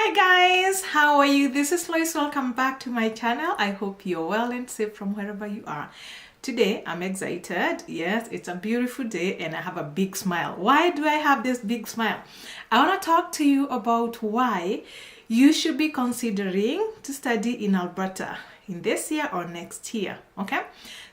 Hi guys, how are you? This is Lois. Welcome back to my channel. I hope you're well and safe from wherever you are. Today I'm excited. Yes, it's a beautiful day and I have a big smile. Why do I have this big smile? I want to talk to you about why you should be considering to study in Alberta in this year or next year. Okay,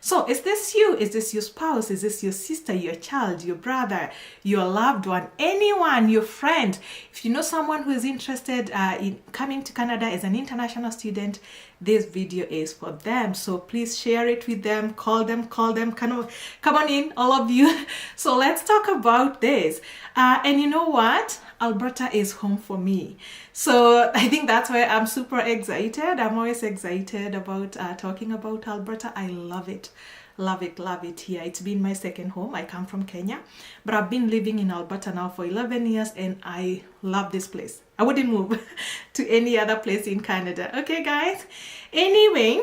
so is this you? Is this your spouse? Is this your sister, your child, your brother, your loved one, anyone, your friend? If you know someone who is interested in coming to Canada as an international student, this video is for them. So please share it with them, call them, come on in, all of you. So let's talk about this. And you know what? Alberta is home for me. So I think that's why I'm super excited. I'm always excited about talking about Alberta. I love it. Love it here. It's been my second home. I come from Kenya, but I've been living in Alberta now for 11 years and I love this place. I wouldn't move to any other place in Canada. Okay, guys? Anyway,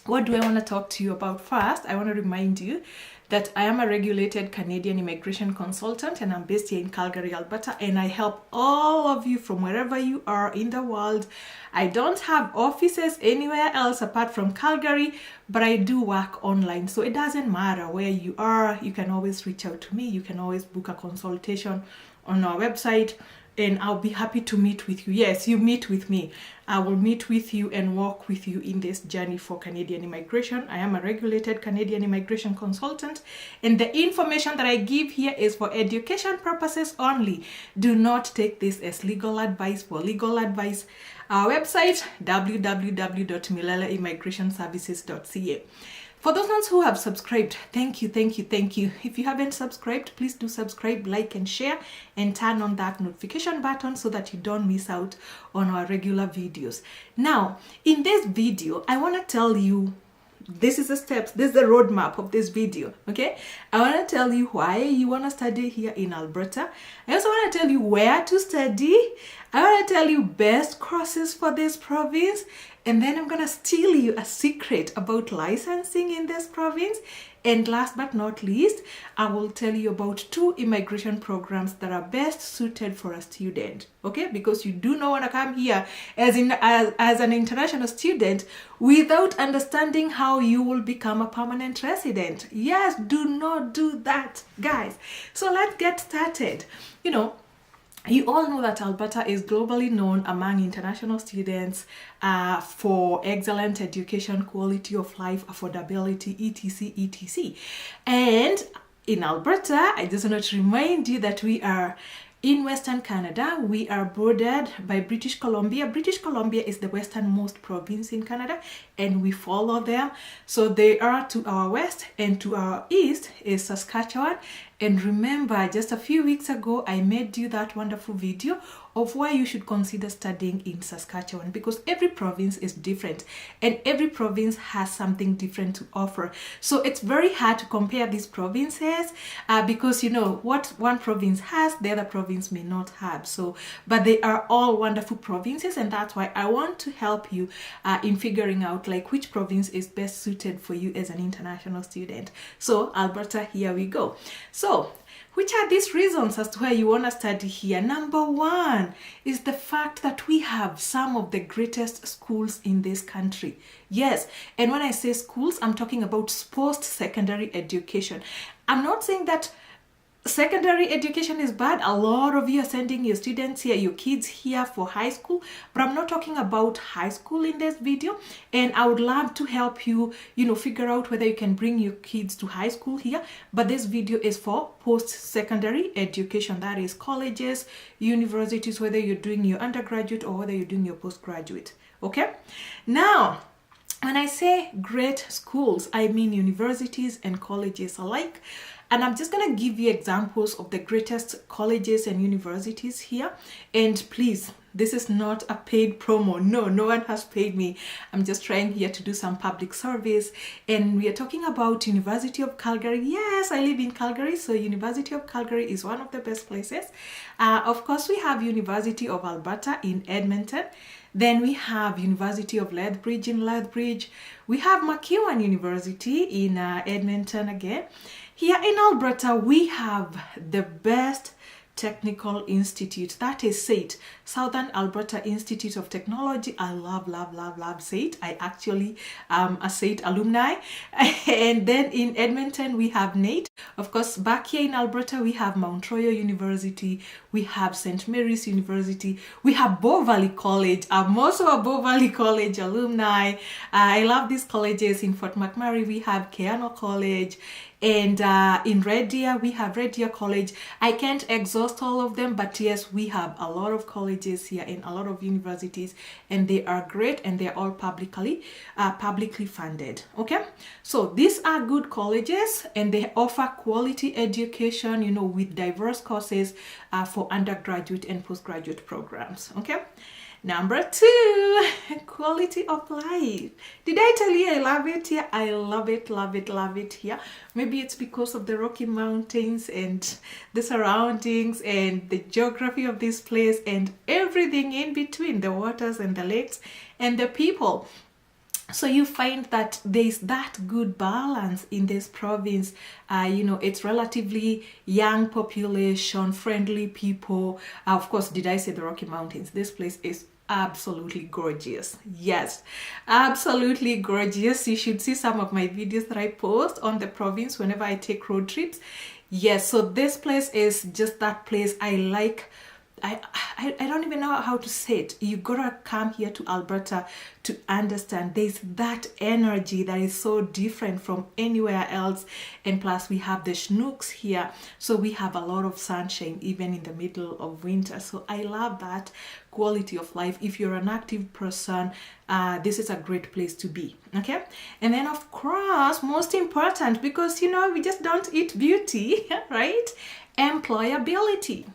what do I want to talk to you about first? I want to remind you that I am a regulated Canadian immigration consultant and I'm based here in Calgary, Alberta, and I help all of you from wherever you are in the world. I don't have offices anywhere else apart from Calgary, but I do work online. So it doesn't matter where you are. You can always reach out to me. You can always book a consultation on our website and I'll be happy to meet with you. Yes, you meet with me. I will meet with you and walk with you in this journey for Canadian immigration. I am a regulated Canadian immigration consultant and the information that I give here is for education purposes only. Do not take this as legal advice. For legal advice, our website www.mileleimmigrationservices.ca. For those ones who have subscribed, thank you. If you haven't subscribed, please do subscribe, like and share and turn on that notification button so that you don't miss out on our regular videos. Now, in this video, I want to tell you, this is the steps, this is the roadmap of this video, okay? I want to tell you why you want to study here in Alberta. I also want to tell you where to study. I want to tell you best courses for this province. And then I'm going to steal you a secret about licensing in this province. And last but not least, I will tell you about 2 immigration programs that are best suited for a student. Okay, because you do not want to come here as an international student without understanding how you will become a permanent resident. Yes, do not do that, guys. So let's get started. You all know that Alberta is globally known among international students for excellent education, quality of life, affordability, etc. And in Alberta, I just want to remind you that we are in Western Canada. We are bordered by British Columbia. British Columbia is the westernmost province in Canada and we follow them. So they are to our west and to our east is Saskatchewan. And remember, just a few weeks ago, I made you that wonderful video of why you should consider studying in Saskatchewan, because every province is different and every province has something different to offer. So it's very hard to compare these provinces because what one province has, the other province may not have. So, but they are all wonderful provinces, and that's why I want to help you in figuring out like which province is best suited for you as an international student. So Alberta, here we go. So, which are these reasons as to why you want to study here? Number 1 is the fact that we have some of the greatest schools in this country. Yes, and when I say schools, I'm talking about post-secondary education. I'm not saying that secondary education is bad. A lot of you are sending your students here, your kids here for high school, but I'm not talking about high school in this video. And I would love to help you, figure out whether you can bring your kids to high school here. But this video is for post-secondary education. That is colleges, universities, whether you're doing your undergraduate or whether you're doing your postgraduate. Okay? Now, when I say great schools, I mean universities and colleges alike. And I'm just going to give you examples of the greatest colleges and universities here. And please, this is not a paid promo. No one has paid me. I'm just trying here to do some public service. And we are talking about University of Calgary. Yes, I live in Calgary. So University of Calgary is one of the best places. Of course, we have University of Alberta in Edmonton. Then we have University of Lethbridge in Lethbridge. We have McEwan University in Edmonton again. Here in Alberta, we have the best Technical Institute. That is SAIT, Southern Alberta Institute of Technology. I love SAIT. I actually am a SAIT alumni. And then in Edmonton, we have NAIT. Of course, back here in Alberta, we have Mount Royal University. We have St. Mary's University. We have Bow Valley College. I'm also a Bow Valley College alumni. I love these colleges. In Fort McMurray, we have Keano College. And in Red Deer, we have Red Deer College. I can't exhaust all of them, but yes, we have a lot of colleges here and a lot of universities, and they are great, and they're all publicly funded. Okay, so these are good colleges, and they offer quality education, you know, with diverse courses for undergraduate and postgraduate programs. Okay. Number 2, quality of life. Did I tell you I love it here? I love it here. Maybe it's because of the Rocky Mountains and the surroundings and the geography of this place and everything in between, the waters and the lakes and the people. So you find that there's that good balance in this province. You know, it's relatively young population, friendly people. Of course, did I say the Rocky Mountains? This place is absolutely gorgeous. Yes, absolutely gorgeous. You should see some of my videos that I post on the province whenever I take road trips. Yes, so this place is just that place I like. I don't even know how to say it. You gotta come here to Alberta to understand there's that energy that is so different from anywhere else. And plus we have the Chinooks here, so we have a lot of sunshine even in the middle of winter. So I love that quality of life. If you're an active person, this is a great place to be. Okay, and then of course, most important, because you know we just don't eat beauty, right? Employability.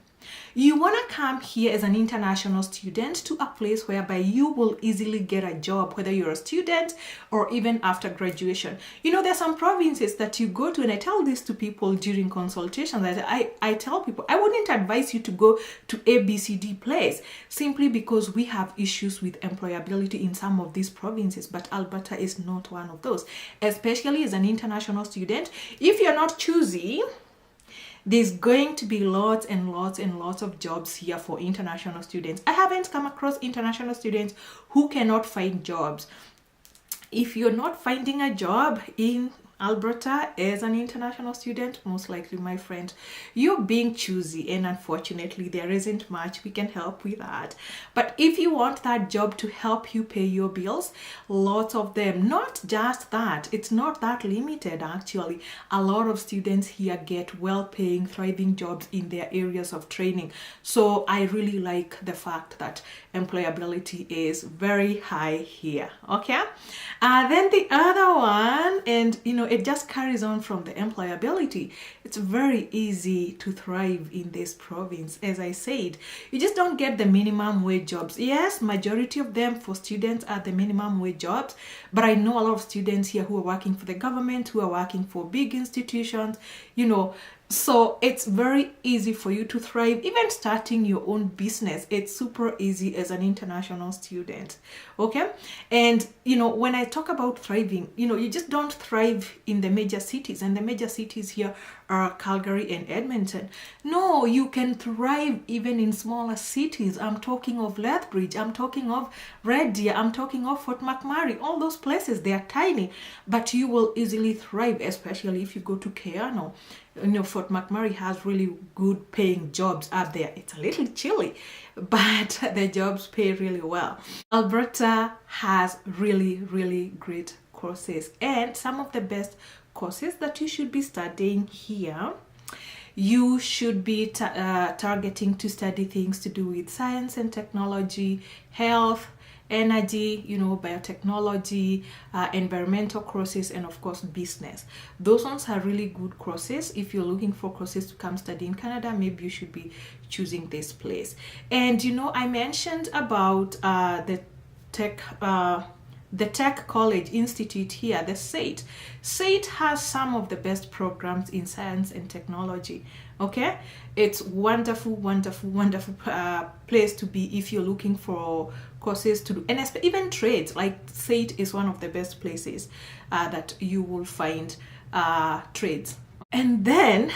You want to come here as an international student to a place whereby you will easily get a job, whether you're a student or even after graduation. You know, there's some provinces that you go to, and I tell this to people during consultations, that I tell people, I wouldn't advise you to go to ABCD place simply because we have issues with employability in some of these provinces, but Alberta is not one of those, especially as an international student. If you're not choosy, there's going to be lots and lots of jobs here for international students. I haven't come across international students who cannot find jobs. If you're not finding a job in Alberta as an international student, most likely, my friend, you're being choosy, and unfortunately there isn't much we can help with that. But if you want that job to help you pay your bills, lots of them. Not just that, it's not that limited actually. A lot of students here get well-paying, thriving jobs in their areas of training. So I really like the fact that employability is very high here. Okay, then the other one, and you know, it just carries on from the employability. It's very easy to thrive in this province. As I said, you just don't get the minimum wage jobs. Yes, majority of them for students are the minimum wage jobs, but I know a lot of students here who are working for the government, who are working for big institutions, you know. So it's very easy for you to thrive. Even starting your own business, it's super easy as an international student. Okay, and you know, when I talk about thriving, you know, you just don't thrive in the major cities, and the major cities here are Calgary and Edmonton. No, you can thrive even in smaller cities. I'm talking of Lethbridge, I'm talking of Red Deer, I'm talking of Fort McMurray. All those places, they are tiny, but you will easily thrive, especially if you go to Keano. You know, Fort McMurray has really good paying jobs up there. It's a little chilly, but the jobs pay really well. Alberta has really great courses, and some of the best courses that you should be studying here. You should be targeting to study things to do with science and technology, health, energy, you know, biotechnology, environmental courses, and of course business. Those ones are really good courses. If you're looking for courses to come study in Canada, maybe you should be choosing this place. And you know, I mentioned about the Tech College Institute here, the SAIT. SAIT has some of the best programs in science and technology. Okay, it's wonderful place to be if you're looking for courses to do, and even trades. Like SAIT is one of the best places that you will find trades. And then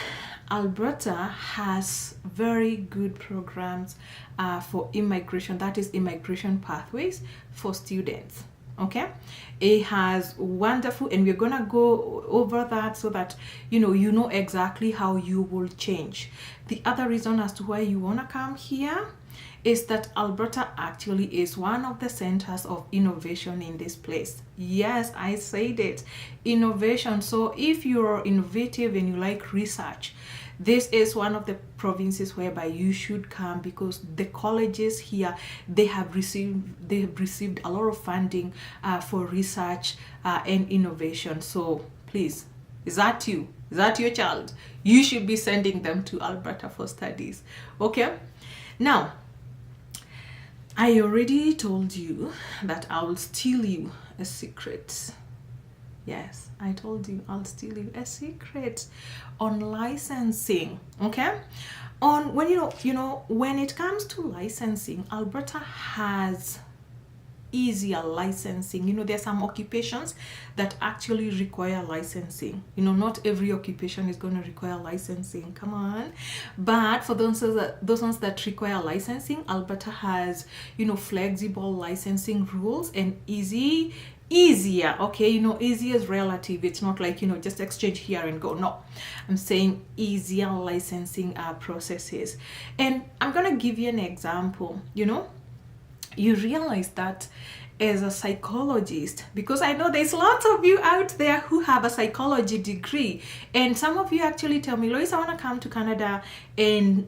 Alberta has very good programs for immigration, that is immigration pathways for students. Okay, it has wonderful, and we're gonna go over that so that you know exactly how you will change. The other reason as to why you want to come here is that Alberta actually is one of the centers of innovation in this place. Yes, I said it, innovation. So if you're innovative and you like research, this is one of the provinces whereby you should come, because the colleges here, they have received a lot of funding for research and innovation. So please, is that you? Is that your child? You should be sending them to Alberta for studies. Okay, now I already told you that I will steal you a secret. Yes, I told you I'll steal you a secret on licensing. Okay, on when when it comes to licensing, Alberta has easier licensing. There's some occupations that actually require licensing. Not every occupation is going to require licensing, come on. But for those ones that require licensing, Alberta has flexible licensing rules and easier. Okay, easy is relative. It's not like just exchange here and go. No, I'm saying easier licensing processes. And I'm gonna give you an example. You realize that as a psychologist, because I know there's lots of you out there who have a psychology degree, and some of you actually tell me, Lois, I want to come to Canada and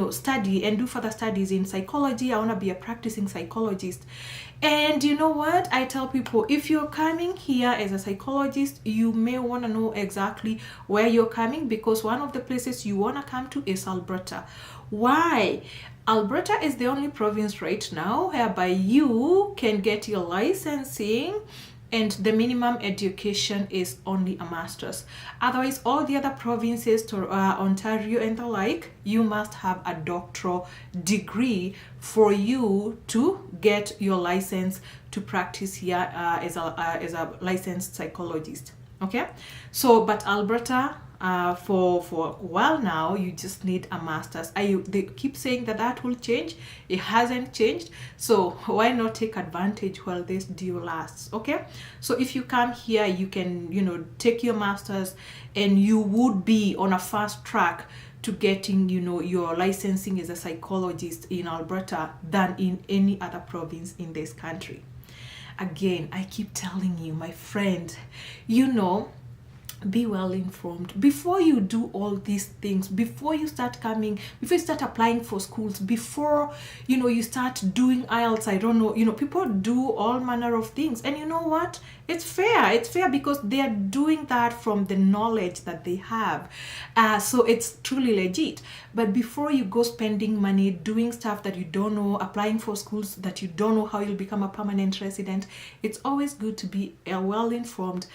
study and do further studies in psychology. I want to be a practicing psychologist. And you know what? I tell people, if you're coming here as a psychologist, you may want to know exactly where you're coming, because one of the places you want to come to is Alberta. Why? Alberta is the only province right now whereby you can get your licensing and the minimum education is only a master's. Otherwise, all the other provinces, to Ontario and the like, you must have a doctoral degree for you to get your license to practice here as a licensed psychologist. Okay, so but Alberta, for a while now, you just need a master's. They keep saying that will change. It hasn't changed, so why not take advantage while this deal lasts? Okay, so if you come here, you can take your master's, and you would be on a fast track to getting your licensing as a psychologist in Alberta than in any other province in this country. Again, I keep telling you, my friend, be well informed before you do all these things, before you start applying for schools, before you start doing IELTS. I don't know, people do all manner of things, and you know what, it's fair because they are doing that from the knowledge that they have, so it's truly legit. But before you go spending money doing stuff that you don't know, applying for schools that you don't know how you'll become a permanent resident, it's always good to be well informed.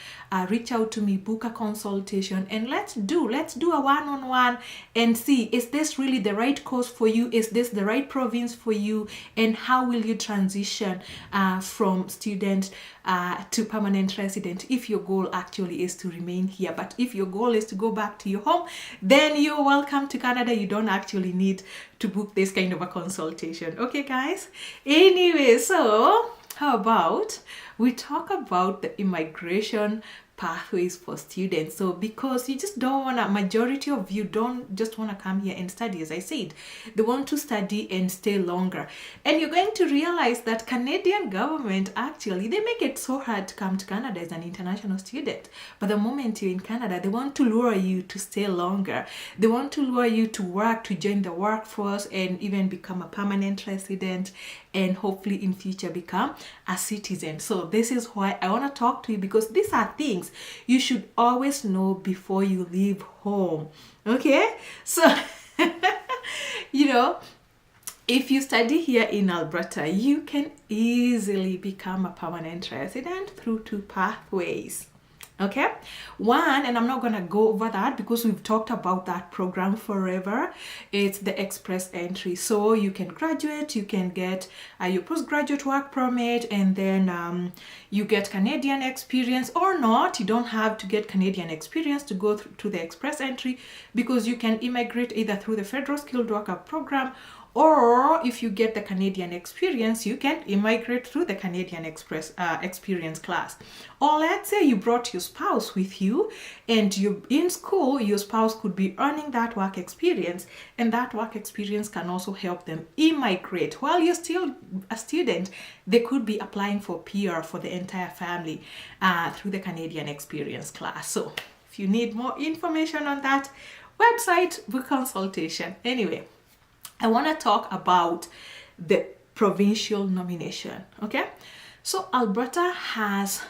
Reach out to me, book a consultation, and let's do a one-on-one and see, is this really the right course for you? Is this the right province for you? And how will you transition from student to permanent resident if your goal actually is to remain here? But if your goal is to go back to your home, then you're welcome to Canada. You don't actually need to book this kind of a consultation. Okay, guys? Anyway, so how about we talk about the immigration pathways for students? So because you just don't want majority of you don't just want to come here and study, as I said, they want to study and stay longer. And you're going to realize that Canadian government, actually, they make it so hard to come to Canada as an international student. But the moment you're in Canada, they want to lure you to stay longer. They want to lure you to work, to join the workforce, and even become a permanent resident, and hopefully in future become a citizen. So this is why I want to talk to you, because these are things you should always know before you leave home. Okay, so if you study here in Alberta, you can easily become a permanent resident through 2 pathways. Okay, one, and I'm not gonna go over that because we've talked about that program forever. It's the express entry. So you can graduate, you can get your postgraduate work permit, and then you get Canadian experience, or not. You don't have to get Canadian experience to go to the express entry, because you can immigrate either through the federal skilled worker program, or if you get the Canadian experience, you can immigrate through the Canadian experience class. Or let's say you brought your spouse with you, and you in school, your spouse could be earning that work experience, and that work experience can also help them immigrate. While you're still a student, they could be applying for PR for the entire family through the Canadian experience class. So if you need more information on that website, book consultation. Anyway, I want to talk about the provincial nomination. Okay, so Alberta has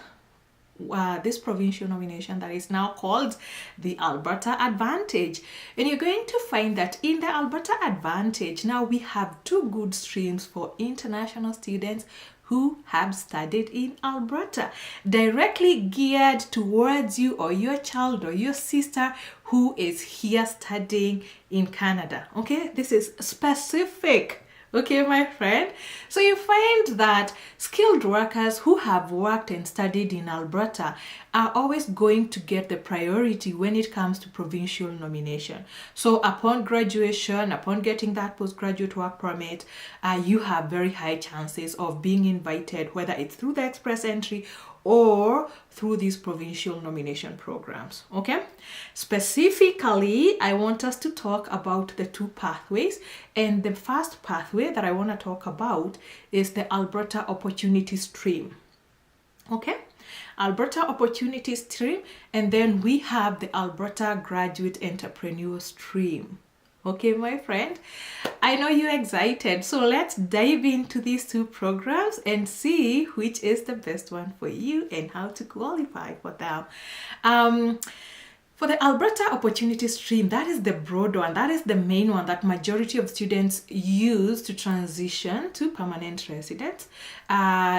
this provincial nomination that is now called the Alberta Advantage, and you're going to find that in the Alberta Advantage now we have two good streams for international students who have studied in Alberta, directly geared towards you or your child or your sister who is here studying in Canada. Okay, this is specific. Okay, my friend. So you find that skilled workers who have worked and studied in Alberta are always going to get the priority when it comes to provincial nomination. So upon graduation, upon getting that postgraduate work permit, you have very high chances of being invited, whether it's through the express entry or through these provincial nomination programs. Okay, specifically I want us to talk about the two pathways, and the first pathway that I want to talk about is the Alberta Opportunity Stream. Okay, Alberta Opportunity Stream, and then we have the Alberta Graduate Entrepreneur Stream. Okay, my friend, I know you're excited. So let's dive into these two programs and see which is the best one for you and how to qualify for them. For the Alberta Opportunity Stream, that is the broad one. That is the main one that majority of students use to transition to permanent residence.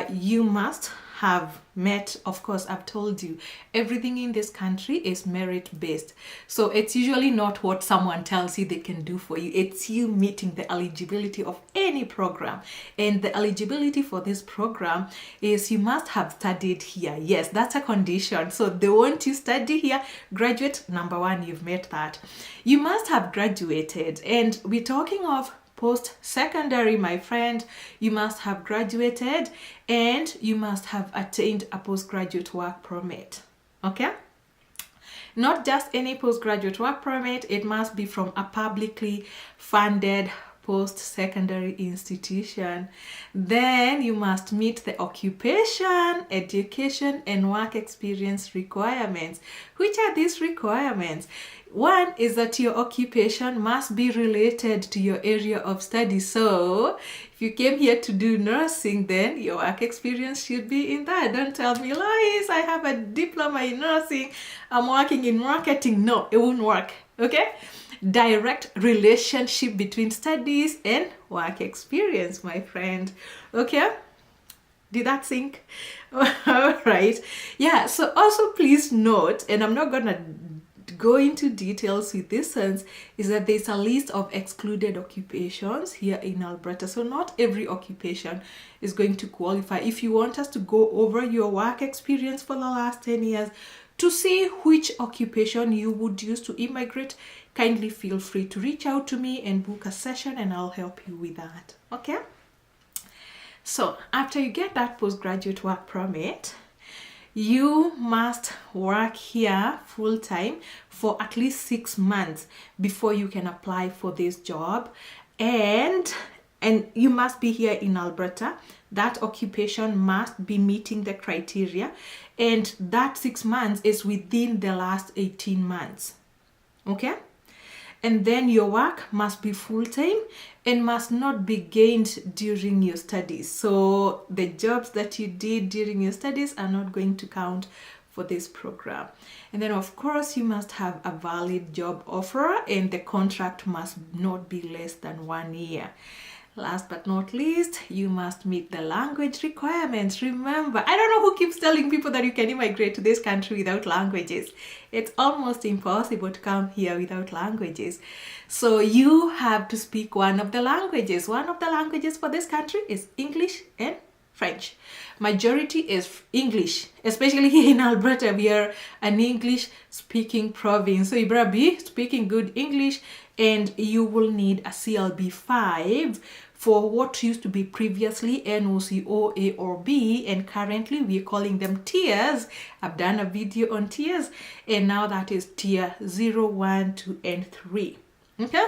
You must have met, of course, I've told you, everything in this country is merit-based. So it's usually not what someone tells you they can do for you. It's you meeting the eligibility of any program. And the eligibility for this program is you must have studied here. Yes, that's a condition. So they want you study here, graduate, number one, you've met that. You must have graduated. And we're talking of post-secondary, my friend. You must have graduated and you must have attained a postgraduate work permit. Okay, not just any postgraduate work permit, it must be from a publicly funded post-secondary institution. Then you must meet the occupation, education, and work experience requirements. Which are these requirements? One is that your occupation must be related to your area of study. So if you came here to do nursing, then your work experience should be in that. Don't tell me, Lois, I have a diploma in nursing, I'm working in marketing. No, it won't work. Okay? Direct relationship between studies and work experience, my friend. Okay? Did that sink? All right. Yeah, so also please note, and I'm not gonna go into details with this sense, is that there's a list of excluded occupations here in Alberta. So not every occupation is going to qualify. If you want us to go over your work experience for the last 10 years to see which occupation you would use to immigrate, kindly feel free to reach out to me and book a session and I'll help you with that. Okay? So after you get that postgraduate work permit, you must work here full-time for at least 6 months before you can apply for this job, and you must be here in Alberta. That occupation must be meeting the criteria, and that 6 months is within the last 18 months. Okay? And then your work must be full-time and must not be gained during your studies. So the jobs that you did during your studies are not going to count for this program. And then of course you must have a valid job offer, and the contract must not be less than 1 year. Last but not least, you must meet the language requirements. Remember, I don't know who keeps telling people that you can immigrate to this country without languages. It's almost impossible to come here without languages. So you have to speak one of the languages. One of the languages for this country is English and French. Majority is English, especially here in Alberta. We are an English speaking province, so you better be speaking good English, and you will need a CLB 5 for what used to be previously NOC, OA or B, and currently we're calling them tiers. I've done a video on tiers, and now that is tier 0, 1, 2 and 3. Okay,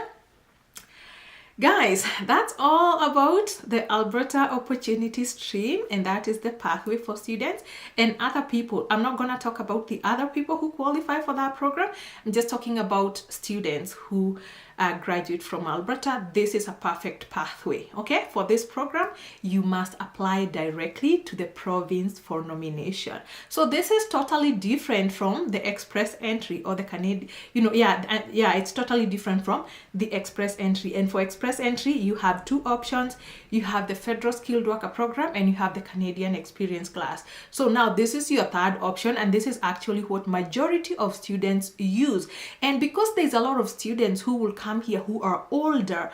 guys, that's all about the Alberta Opportunity Stream, and that is the pathway for students and other people. I'm not going to talk about the other people who qualify for that program. I'm just talking about students who graduate from Alberta. This is a perfect pathway. Okay, for this program you must apply directly to the province for nomination. So this is totally different from the express entry or the Canadian, it's totally different from the express entry. And for express entry you have two options. You have the federal skilled worker program and you have the Canadian experience class. So now this is your third option, and this is actually what majority of students use. And because there's a lot of students who will come here who are older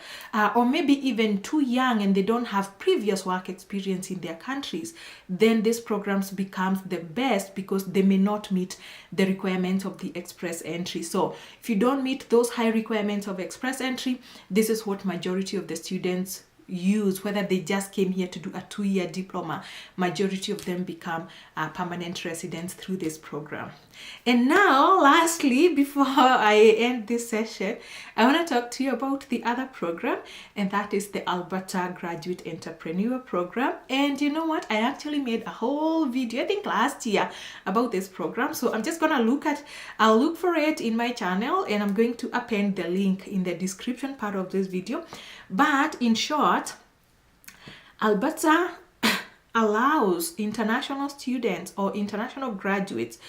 or maybe even too young and they don't have previous work experience in their countries, then this programs becomes the best because they may not meet the requirements of the express entry. So if you don't meet those high requirements of express entry, this is what majority of the students use, whether they just came here to do a 2-year diploma. Majority of them become permanent residents through this program. And now lastly, before I end this session, I want to talk to you about the other program, and that is the Alberta Graduate Entrepreneur Program. And you know what, I actually made a whole video I think last year about this program, so I'm just gonna I'll look for it in my channel, and I'm going to append the link in the description part of this video. But in short, Alberta allows international students or international graduates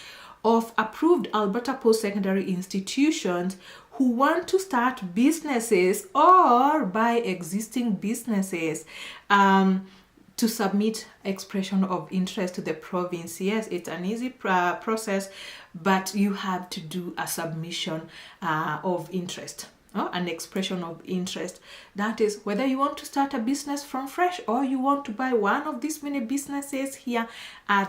of approved Alberta post-secondary institutions who want to start businesses or buy existing businesses to submit expression of interest to the province. Yes, it's an easy process, but you have to do a submission of interest. An expression of interest. That is whether you want to start a business from fresh or you want to buy one of these many businesses here.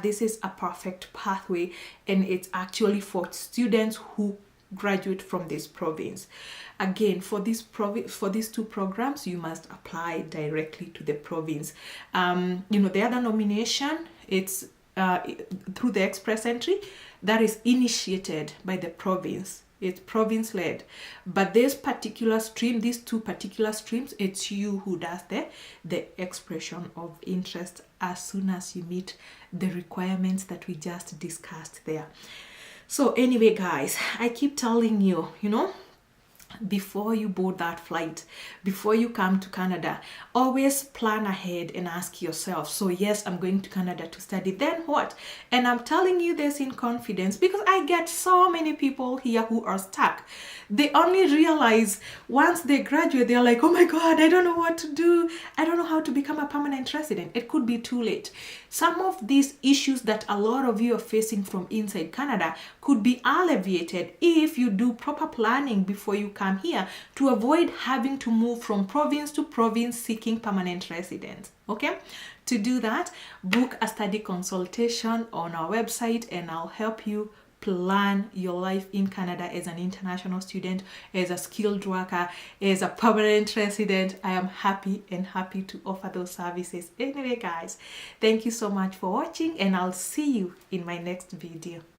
This is a perfect pathway, and it's actually for students who graduate from this province. Again, for these two programs, you must apply directly to the province. The other nomination, it's through the express entry that is initiated by the province. It's province led, but this particular stream, these two particular streams, it's you who does the expression of interest as soon as you meet the requirements that we just discussed there. So anyway, guys, I keep telling you, before you board that flight, before you come to Canada, always plan ahead and ask yourself, so yes, I'm going to Canada to study, then what? And I'm telling you this in confidence because I get so many people here who are stuck. They only realize once they graduate, they're like, oh my God, I don't know what to do. I don't know how to become a permanent resident. It could be too late. Some of these issues that a lot of you are facing from inside Canada could be alleviated if you do proper planning before you come here to avoid having to move from province to province seeking permanent residence. Okay, to do that, book a study consultation on our website, and I'll help you plan your life in Canada as an international student, as a skilled worker, as a permanent resident. I am happy to offer those services. Anyway, guys, thank you so much for watching, and I'll see you in my next video.